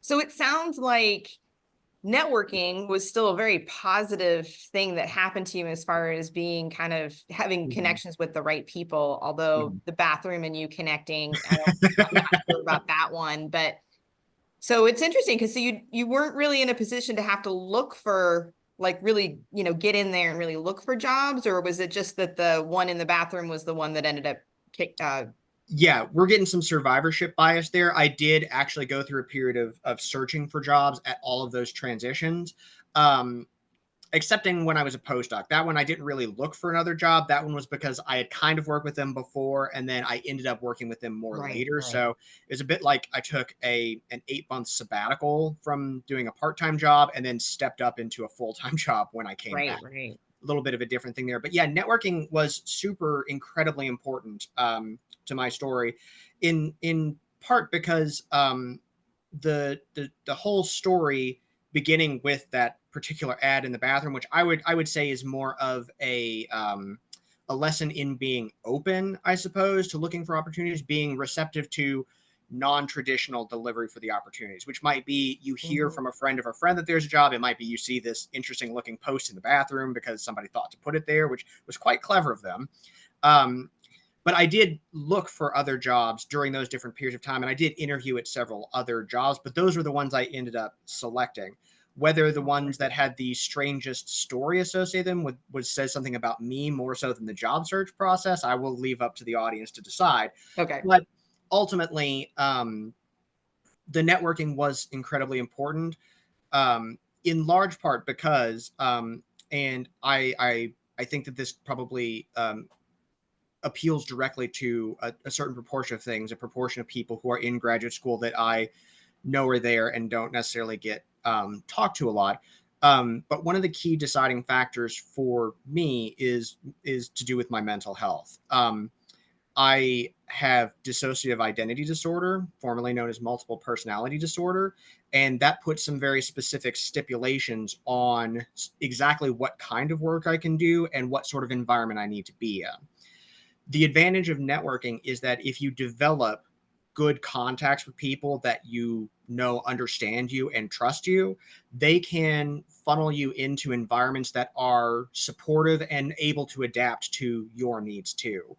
So it sounds like networking was still a very positive thing that happened to you as far as being kind of having Mhm. connections with the right people. Although Mhm. the bathroom and you connecting, I'm not sure about that one. But so it's interesting because you weren't really in a position to have to look for like really, get in there and really look for jobs, or was it just that the one in the bathroom was the one that ended up kick Yeah, we're getting some survivorship bias there. I did actually go through a period of searching for jobs at all of those transitions. Um, Excepting when I was a postdoc. That one I didn't really look for another job. That one was because I had kind of worked with them before, and then I ended up working with them more right, later. right, So it was a bit like I took an 8 month sabbatical from doing a part time job, and then stepped up into a full time job when I came back. right, right. A little bit of a different thing there, but yeah, networking was super incredibly important to my story, in part because the whole story beginning with that particular ad in the bathroom, which I would say is more of a lesson in being open, I suppose, to looking for opportunities, being receptive to non-traditional delivery for the opportunities, which might be you hear Mhm. from a friend of a friend that there's a job. It might be you see this interesting looking post in the bathroom because somebody thought to put it there, which was quite clever of them. Um, but I did look for other jobs during those different periods of time, and I did interview at several other jobs, but those were the ones I ended up selecting. Whether the ones that had the strangest story associated with them would says something about me more so than the job search process, I will leave up to the audience to decide. Okay. But ultimately, the networking was incredibly important, in large part because, and I think that this probably appeals directly to a certain proportion of things, a proportion of people who are in graduate school that I know are there and don't necessarily get talked to a lot. But one of the key deciding factors for me is to do with my mental health. I have dissociative identity disorder, formerly known as multiple personality disorder, and that puts some very specific stipulations on exactly what kind of work I can do and what sort of environment I need to be in. The advantage of networking is that if you develop good contacts with people that you know understand you and trust you, they can funnel you into environments that are supportive and able to adapt to your needs too.